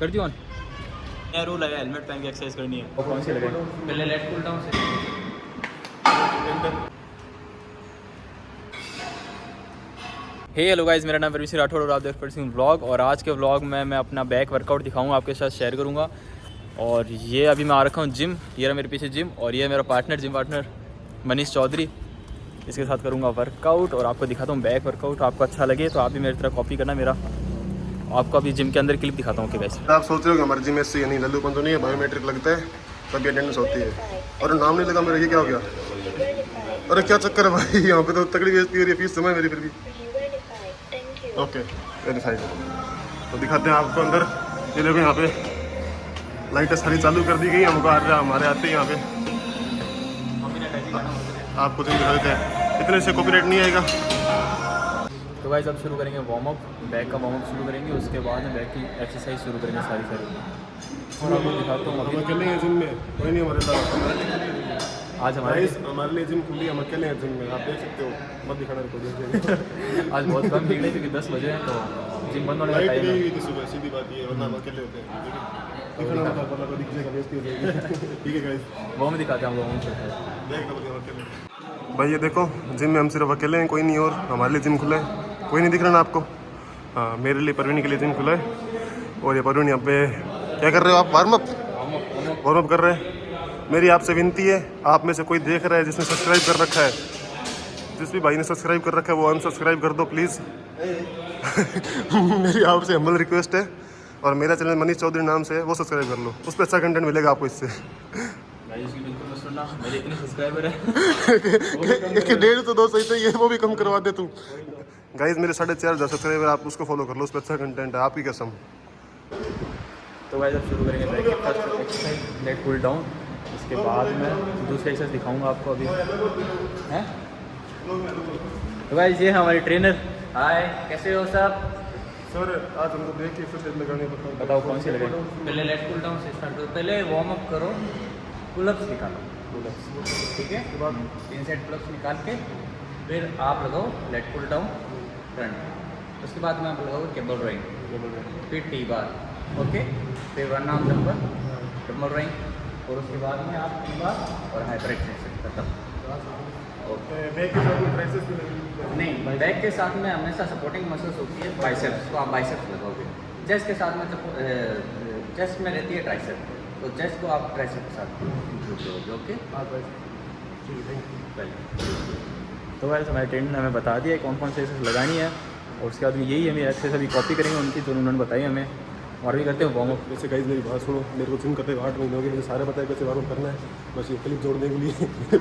कर दियो ऑन। नया रूल है, हेलमेट पहन के एक्सरसाइज करनी है। और कौन सी लगे? पहले लेट कूल डाउन से। हे हेलो गाइस, मेरा नाम परवीन सिंह राठौड़ और आप देख रहे हैं व्लॉग। और आज के व्लॉग में मैं अपना बैक वर्कआउट दिखाऊंगा, आपके साथ शेयर करूंगा। और ये अभी मैं आ रखा हूँ जिम, ये रहा मेरे पीछे जिम। और ये मेरा partner, gym partner Manish Chaudhary, इसके साथ करूँगा वर्कआउट और आपको दिखाता हूँ बैक वर्कआउट। आपको अच्छा लगे तो आप भी मेरी तरह कॉपी करना मेरा। आपको अभी जिम के अंदर क्लिप दिखाता हूँ। ओके गाइस, आप सोच रहे हो कि हमारे जिम में से यानी लल्लूपन तो नहीं है, बायोमेट्रिक लगता है तभी अटेंडेंस होती है। और नाम नहीं लगा मेरा, ये क्या हो गया? अरे क्या चक्कर है भाई, यहाँ पे तो तगड़ी बेइज्जती हो रही है, फीस समय मेरी फिर भी। Okay verified. तो दिखाते हैं आपको अंदर। ये देखो यहाँ पे लाइटें सारी चालू कर दी गई, हमको हमारे आते हैं यहाँ पे। आपको जिम दिखा देते हैं, इतने से कॉपीराइट नहीं आएगा। तो गाइस अब शुरू करेंगे वार्म अप, बैक का वार्म अप शुरू करेंगे। उसके बाद में बैक की एक्सरसाइज शुरू करेंगे सारी। और आपको दिखाता हूँ अभी अकेले हैं जिम में, कोई नहीं हमारे साथ। आज हमारे हमारे लिए जिम खुली, हम अकेले हैं जिम में, आप देख सकते हो। मत दिखाना को आज बहुत कम भीड़ है क्योंकि 10 बजे हैं तो जिम बंद होने का लाइट टाइम गई है। हुई थी सुबह, सीधी बात ये है, वरना हम अकेले होते हैं। दिखना होता है वरना दिखने का बेइज्जती हो जाएगी। ठीक है गाइस, वो में दिखाते हैं हम लोगों को। देख लो अकेले। भाई ये देखो जिम में हम सिर्फ अकेले हैं, कोई नहीं। और हमारे लिए जिम खुला है, कोई नहीं दिख रहा ना आपको? हाँ, मेरे लिए परवीन के लिए जिम खुला है। और ये परवीन यहाँ पे क्या कर रहे हो आप? वार्म अप कर रहे हैं। मेरी आपसे विनती है, आप में से कोई देख रहा है जिसने सब्सक्राइब कर रखा है, जिस भी भाई ने सब्सक्राइब कर रखा है वो अनसब्सक्राइब कर दो प्लीज़। मेरी आपसे हम्बल रिक्वेस्ट है। और मेरा चैनल मनीष चौधरी नाम से है, वो सब्सक्राइब कर लो, उस पर अच्छा कंटेंट मिलेगा आपको इससे। बिल्कुल मत सुनना, मेरे इतने सब्सक्राइबर है। 1.5 तो 2 सही तो ये वो भी कम करवा दे तू। गाइज मेरे 4,500 सब्सक्राइबर, आप उसको फॉलो कर लो, उस पर अच्छा कंटेंट है, आपकी कसम। तो गाइस अब शुरू करेंगे बैक की first exercise, lat pull down. उसके बाद में दूसरी एक्सरसाइज दिखाऊंगा आपको अभी हैं। तो गाइस ये है हमारे ट्रेनर। हाय, कैसे हो सब? सर आज हमको देख के एक्सरसाइज लगाने को बताओ कौन सी लगे? पहले लेट कूल डाउन से स्टार्ट करो। पहले वार्म अप करो, पुलअप्स निकालो। ठीक है, उसके बाद इनसाइड पुलअप्स निकाल के फिर आप लगाओ लेट कूल डाउन फ्रंट। उसके बाद में आप लगाओ केबल रोइंग, फिर टी बार। ओके, फिर 1 आर्म डंबल, डंबल रोइंग। और उसके बाद में आप टी बार और हाइपर एक्सटेंशन खत्म। ओके, बैक के साथ में ट्राइसेप्स भी नहीं, बैक के साथ में हमेशा सपोर्टिंग मसल्स होती है बाइसेप्स, तो आप बाइसेप्स लगाओगे। चेस्ट के साथ में चेस्ट में रहती है ट्राइसेप, तो चेस्ट को आप ट्राइसेप के साथ इंक्लूड करोगे। ओके, तो गाइस हमारे ट्रेनर ने हमें बता दिया कौन कौन सी एक्सरसाइज लगानी है। और उसके बाद में यही हमें एक्सरसाइज अभी कॉपी करेंगे उनकी जो उन्होंने बताई हमें। और भी करते हैं वार्म अप। वैसे गाइज मेरी बात सुनो, मेरे को जिम करते 8 महीने हो गए, मुझे सारे बताया कैसे वार्म अप करना है, बस ये क्लिप जोड़ने के लिए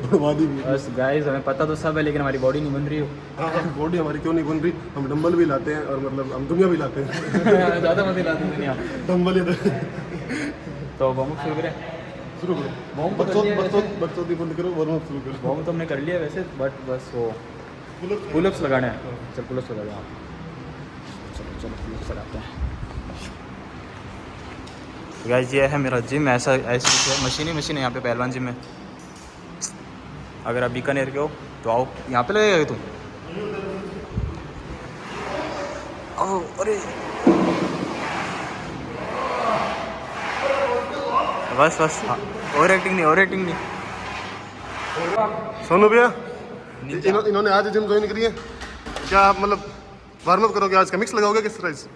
बढ़वा दी। बस गाइस हमें पता तो सब है लेकिन हमारी बॉडी नहीं बन रही हो। हाँ, बॉडी हमारी क्यों नहीं बन रही? हम डंबल भी लाते हैं और मतलब हम दुनिया भी लाते हैं। ज़्यादा मत लाते दुनिया। डंबल ये तो वार्म अप शुरू करें। शुरू करो, वार्म बकचोदी बंद करो, वार्म अप शुरू करो। वार्म तो हमने कर लिया वैसे, बट बस वो पुलअप्स लगाने हैं। चल पुलअप्स लगा दें आप। चलो चलो पुलअप्स लगाते हैं। गाइस ये है मेरा जिम, ऐसी मशीन है यहाँ पे पहलवान जिम में। अगर आप बीकानेर के हो तो आओ, यहाँ पे लगेगा तुम। आओ, अरे बस बस, हाँ, और एक्टिंग नहीं। सोनू भैया इन्होंने आज जिम ज्वाइन करी है, क्या आप मतलब वार्म अप करोगे? आज का मिक्स लगाओगे किस तरह से?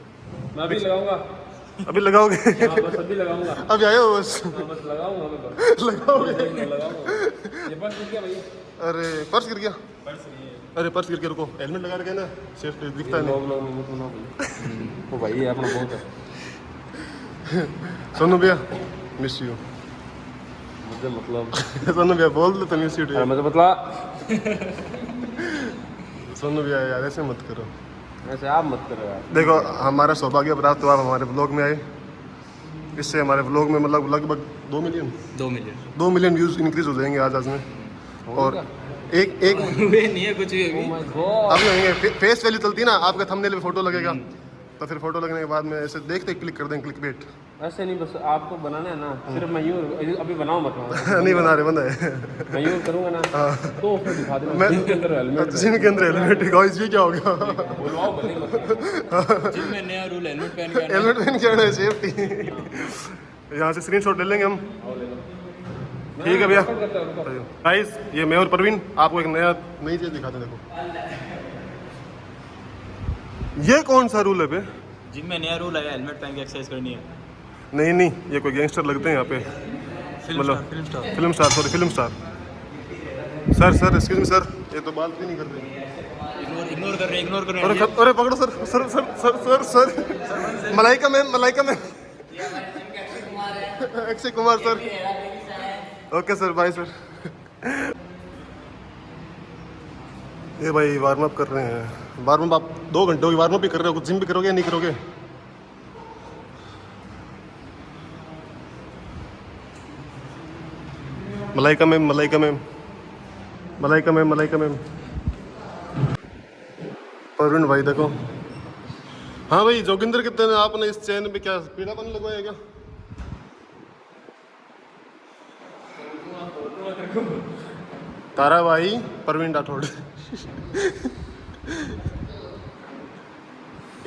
मैं अभी लगाऊंगा, अभी लगाओगे? बस अभी लगाऊंगा, अभी आए हो बस? बस लगाऊंगा मैं, लगाओगे? लगाऊंगा। ये पर्स गिर गया भैया, अरे पर्स गिर गया? पर्स नहीं है। अरे पर्स गिर गया, रुको हेलमेट लगा रखे ना, सेफ्टी दिखता है नहीं। लोग मत सुनो भैया, वो भाई ये अपना बहुत है। सोनू भैया मिस यू। मुझे मतलब सोनू भैया बोल दो तो मिस यू। मुझे मतलब सोनू भैया यार ऐसे मत करो, ऐसे आप मत करो यार। देखो हमारा सौभाग्य प्राप्त हुआ, आप हमारे ब्लॉग में आए, इससे हमारे ब्लॉग में मतलब लगभग 2 मिलियन व्यूज़ इंक्रीज हो जाएंगे आज में। और एक वे नहीं है कुछ भी अभी। अभी होंगे, फेस वैल्यू चलती है ना, आपका थंबनेल पे फोटो लगेगा, तो फिर फोटो लगने के बाद में ऐसे देखते क्लिक कर दें, क्लिक बेट। ऐसे नहीं, बस आपको बनाना है ना, सिर्फ मैं यूँ अभी बनाओ मत नहीं बना रहे, बंदा है। मैं यूँ करूँगा ना तो फिर दिखा देना मैं जिम के अंदर हेलमेट जिम के अंदर हेलमेट, गाइस ये क्या हो गया? बोलवाओ भले मत। जिम में नया रूल हेलमेट पहन के आना है। हेलमेट पहन के आना है, सेफ्टी। यहाँ से स्क्रीनशॉट ले लेंगे हम। ठीक है भैया। गाइस ये मैं और परवीन आपको एक नई चीज़ दिखाते हैं। देखो ये कौन सा रूल है बे? जिम में नया रूल आया, हेलमेट पहन के एक्सरसाइज करनी है। नहीं ये कोई गैंगस्टर लगते हैं यहाँ पे, मतलब film star, sorry film star. Sir excuse me sir, ये तो बात भी नहीं कर रहे। इग्नोर कर रहे हैं। अरे पकड़ो sir. Malaika ma'am Akshay Kumar sir. Okay sir, bye sir. ये भाई वार्म अप कर रहे हैं। वार्म अप आप 2 घंटों की वार्म अप भी कर रहे हो, कुछ जिम भी करोगे या नहीं करोगे? मलाइका मैम। परवीन भाई देखो। हाँ भाई जोगिंदर कितने ने आपने इस चैन पे क्या पीलापन लगवाया क्या? तारा भाई परवीन राठौड़।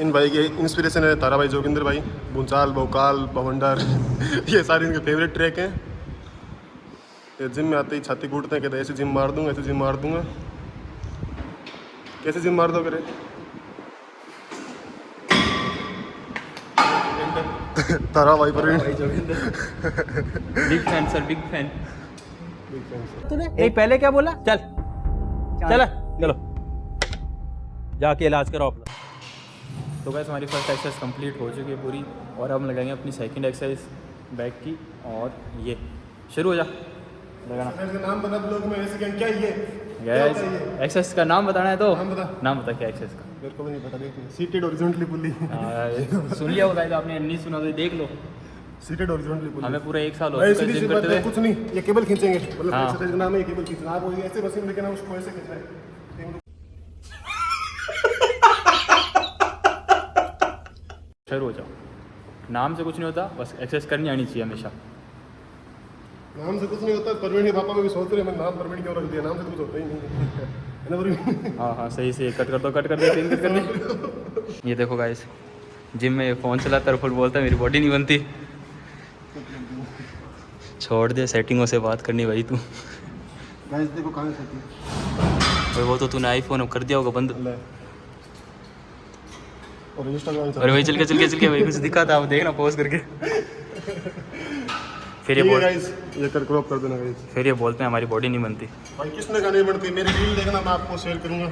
इन भाई के इंस्पिरेशन है तारा भाई, जोगिंदर भाई, भूचाल, भोकाल, भवंडर। ये सारे इनके फेवरेट ट्रैक हैं। ये जिम में आते ही छाती कूटते हैं, कहते हैं ऐसे जिम मार दूंगा, ऐसे जिम मार दूंगा। कैसे जिम मार दो करे? तारा भाई Parveen. Big fan sir, big fan. नहीं पहले क्या बोला? चलो जाके इलाज कराओ अपना। तो गाइस हमारी फर्स्ट एक्सरसाइज कंप्लीट हो चुकी है पूरी, और हम लगाएंगे अपनी सेकंड एक्सरसाइज बैक की। और ये शुरू हो जा लगाना। इसका नाम बता ब्लॉग में, ऐसे क्या ये गाइस एक्सरसाइज का नाम बताना है तो नाम बता क्या एक्सरसाइज का। मेरे को भी नहीं पता। देखिए सीटेड हॉरिजॉन्टली पुली। सुन लिया होगा, आपने नहीं सुना तो देख लो। सीटेड हॉरिजॉन्टली पुली। हमें पूरा 1 साल हो चुका है जिम करते हुए। कुछ नहीं, ये केबल खींचेंगे, मतलब हाँ। एक्सरसाइज का नाम है ये केबल खींचना। आप ऐसे मशीन लेके ना उसको ऐसे खींचना है। शुरू हो जाओ। नाम से कुछ नहीं होता, बस एक्सरसाइज करनी आनी चाहिए हमेशा। नाम से कुछ नहीं होता। परवीन के पापा भी सोच रहे हैं मैं नाम परवीन क्यों रख दिया, नाम से तो कुछ होता ही नहीं है ना परवीन? हाँ सही से कट कर दो, कट कर दे, सीन कट कर दे। ये देखो गाइस, जिम में फ़ोन चलाता है, फुल बोलता है मेरी बॉडी नहीं बनती। छोड़ दे, सेटिंगों से बात करनी भाई तू। गाइस देखो कहाँ से और वो तो तूने आईफोन कर दिया होगा बंद। और इंस्टाग्राम अरे भाई चल के भाई कुछ दिखा था, अब देखना पोस्ट करके। फिर ये गाइस ये कर क्रॉप कर देना गाइस। फिर ये बोलते हैं हमारी बॉडी नहीं बनती। भाई किसने का नहीं बनती? मेरी रील देखना, मैं आपको शेयर करूंगा।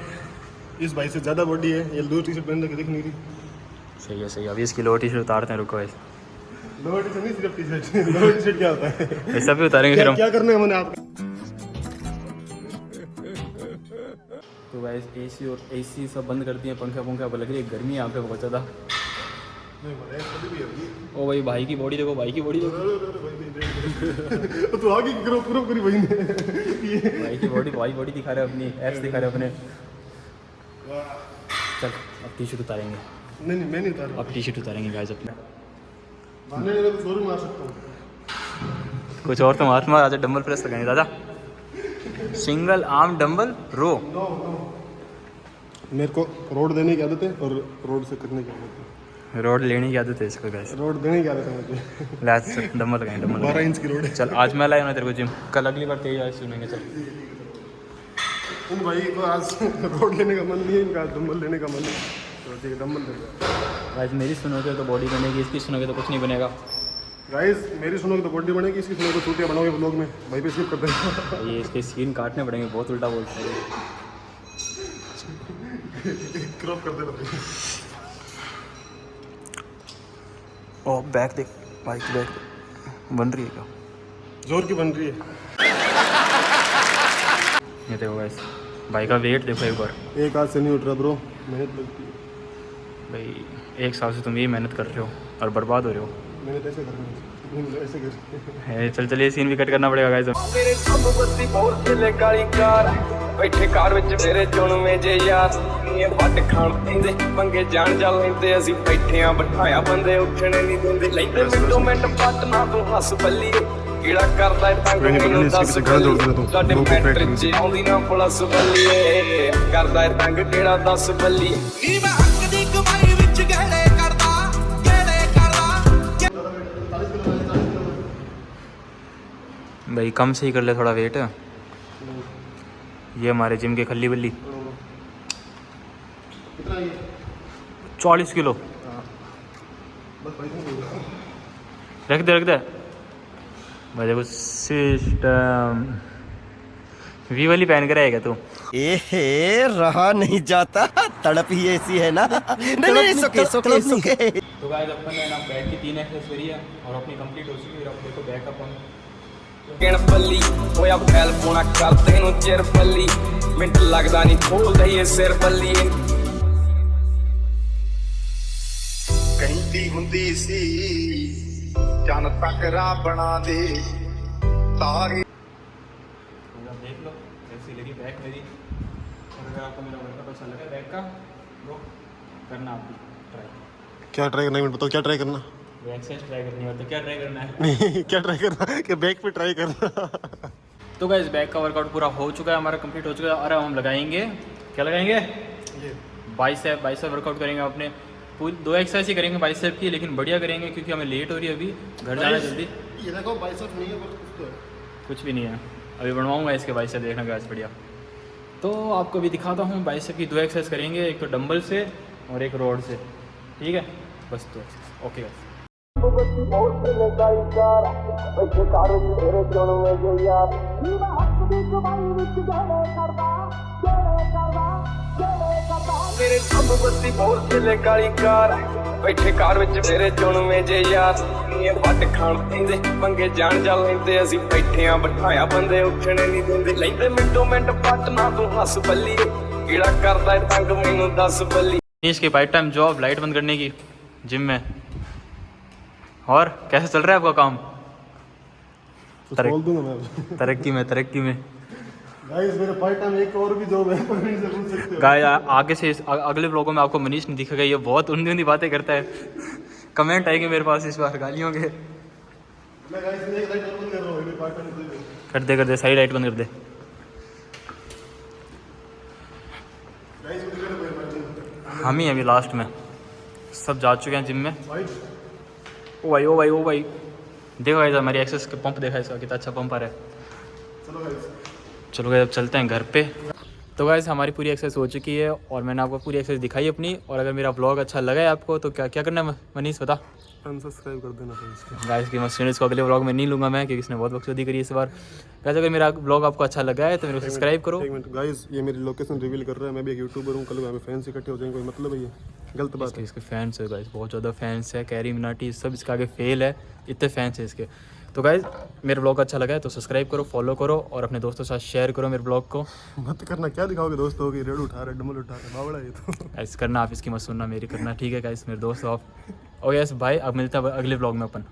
इस भाई से ज़्यादा बॉडी है। ये 2 टी-शर्ट पहन के दिख नहीं रही। सही है। अभी इसकी लोअर टी-शर्ट उतारते हैं, रुको ऐसे। लोअर टी-शर्ट नहीं, सिर्फ टी-शर्ट। लोअर टी-शर्ट क्या होता है? ऐसा भी उतारेंगे फिर हम। क्या करना है मैंने आपको? तो गाइस एसी सब बंद कर दिए, पंखा अब लग रही है गर्मी यहाँ पे बहुत ज़्यादा। ओ भाई की बॉडी देखो, भाई की बॉडी देखो। तो आगे क्रॉप करी भाई ने। भाई की बॉडी दिखा रहे अपनी, एप्स दिखा रहे अपने। चल अब टी-शर्ट उतारेंगे। नहीं मैं नहीं उतार रहा। अब टी-शर्ट उतारेंगे गाइस अपने। मारने लगा तो जोर मार सकता हूँ। कुछ और तो महात्मा आजा, डंबल प्रेस लगाएंगे दादा। सिंगल आर्म डंबल रो। मेरे को रोड देने की आदत है और रोड से करने की आदत है। रोड लेने की आदत है इसको गाइस। रोड देने की आदत है मुझे। लास्ट डंबल लगाएंगे, डंबल 12 इंच की रोड है। चल आज मैं लाया ना तेरे को जिम, कल अगली बार तेज आज सुनेंगे। चल इन भाई को आज रोड लेने का मन नहीं है, इनका डंबल लेने का मन है, तो ठीक है डंबल ले लो। गाइस मेरी सुनोगे तो बॉडी बनेगी, इसकी सुनोगे तो कुछ नहीं बनेगा। गाइस मेरी सुनोगे तो बॉडी बनेगी, इसकी सुनोगे तो चूतियाँ बनाओगे ब्लॉग में। भाई पे स्किप कर देना। ये इसके स्किन काटने पड़ेंगे, बहुत उल्टा बोलते हैं। क्रॉप कर देना भाई। ओ बैक देख, भाई की बैक बन रही है क्या? जोर की बन रही है। ये देखो गाइस, भाई का वेट देखो एक बार। एक हाथ से नहीं उठ रहा ब्रो, मेहनत लगती है भाई। 1 साल से तुम यही मेहनत कर रहे हो और बर्बाद हो रहे हो। मेहनत ऐसे करनी है, ऐसे कर। चल ये सीन भी कट करना पड़ेगा गाइस। बैठे कार विच मेरे चुनवे जे यार ये वट खाण पींदे पंगे जान जा लैंदे असीं बैठे आ बिठाया बंदे उठणे नहीं दिंदे लैंदे मिंटो मिंट पट ना तू हस बल्ली कीड़ा करदा तंग मैनू दस साडे मैटर च आउंदी ना पुलिस बल्लीए करदा तंग केड़ा 10 बल्ली नी मैं हक दी कमाई विच गहड़े करदा भाई कम से ही कर ले थोड़ा वेट। ये हमारे जिम के खल्ली बल्ली 40 किलो रख दे भाई। देखो सिस्टम वी वाली पहन कर आएगा तू। एहे रहा नहीं जाता, तड़प ही ऐसी है ना। नहीं सुके तो गाइस अपन ने ना बैक की 3 एक्सरसाइज करी है और अपनी कंप्लीट हो चुकी है। अब देखो बैक अपन किण पल्ली होया फैल पोना करते नु चिर पल्ली मिंट लगदा नहीं खोल दईए सिर पल्ली ਕਹਿੰਦੀ ਹੁੰਦੀ ਸੀ ਚੰਨ ਤੱਕ ਰਾਹ ਬਣਾ ਦੇ ਤਾਰੇ देख लो कैसी लगी बैक मेरी। और अगर आपको मेरा वर्कआउट अच्छा लगा बैक का तो करना आप भी ट्राई। क्या ट्राई करना है बताओ, क्या ट्राई करना? वो एक्सरसाइज ट्राई करनी है और तो क्या ट्राई करना है नहीं क्या ट्राई करना कि बैक पे ट्राई करना। तो गाइस बैक का वर्कआउट पूरा हो चुका है, हमारा कंप्लीट हो चुका है। और अब हम लगाएंगे क्या लगाएंगे बाइसेप वर्कआउट करेंगे अपने। पूरी 2 एक्सरसाइज ही करेंगे बाइसेप की, लेकिन बढ़िया करेंगे क्योंकि हमें लेट हो रही है अभी, घर जाना है जल्दी। ये देखो बाइसेप नहीं है, कुछ तो है। कुछ भी नहीं है, अभी बनवाऊंगा इसके बाइसेप, देखना गाइस बढ़िया। तो आपको भी दिखाता हूँ बाइसेप की 2 एक्सरसाइज करेंगे, एक तो डंबल से और एक रोड से, ठीक है बस 2 एक्सरसाइज। ओके गाइस मेरे सब बत्ती बोल चले काली कार बैठे कार विच मेरे चुनवे जे यार ये वट खाण पींदे पंगे जान जा लैंदे असीं बैठे आ बिठाया बंदे उठणे नहीं दिंदे लैंदे मिंटो मिंट पट ना तू हस बल्ली कीड़ा करदा तंग मैनू 10 बल्ली। इसके पार्ट टाइम जॉब लाइट बंद करने की जिम में। और कैसे चल रहा है आपका काम? बोल दूंगा मैं तरक्की में गाइस मेरे पार्ट टाइम एक और भी जॉब है, पर नहीं से पूछ सकते हो। गाइस आगे से अगले व्लॉगों में आपको मनीष नहीं दिखेगा, ये बहुत उन्दी बातें करता है। कमेंट आएंगे मेरे पास इस बार गालियों के। मैं गाइस एक लाइट और बंद कर रहा हूं, मेरे पार्ट टाइम कर दे साइड लाइट बंद कर दे। गाइस मुझे कर दे। हम ही अभी लास्ट में सब जा चुके हैं जिम में। ओ भाई देखो गाइस हमारी एक्सेस का पंप देखा इसका कितना अच्छा पंप आ रहा है। चलो गाइस अब चलते हैं घर पे। तो गाइस हमारी पूरी एक्सरसाइज हो चुकी है और मैंने आपको पूरी एक्सरसाइज दिखाई अपनी। और अगर मेरा ब्लॉग अच्छा लगा है आपको तो क्या करना है मनीष बता? अनसब्सक्राइब कर देना गाइस की मशीन इसको अगले ब्लॉग में नहीं लूँगा मैं, क्योंकि इसने बहुत बकचोदी करी इस बार। गाइस अगर मेरा ब्लॉग आपको अच्छा लगा है तो मेरे को सब्सक्राइब करो। एक मिनट गाइस, ये मेरी लोकेशन रिवील कर रहा है। मैं भी एक यूट्यूबर हूँ, कल हमें फैंस इकट्ठे हो जाएंगे, कोई मतलब है ये गलत बात है। इसके फैंस है गाइस, बहुत ज़्यादा फैंस है। कैरी मिनाटी सब इसके आगे फेल है, इतने फैंस है इसके। तो गाइस मेरे ब्लॉग अच्छा लगा है तो सब्सक्राइब करो, फॉलो करो और अपने दोस्तों के साथ शेयर करो मेरे ब्लॉग को। मत करना, क्या दिखाओगे दोस्तों की? रेड उठा रहे, डमल उठा रहे, बावड़ा ये तो। ऐसे करना, आप इसकी मत सुनना, मेरी करना, ठीक है गाइस मेरे दोस्त आप। और यस भाई अब मिलता है अगले ब्लॉग में अपन।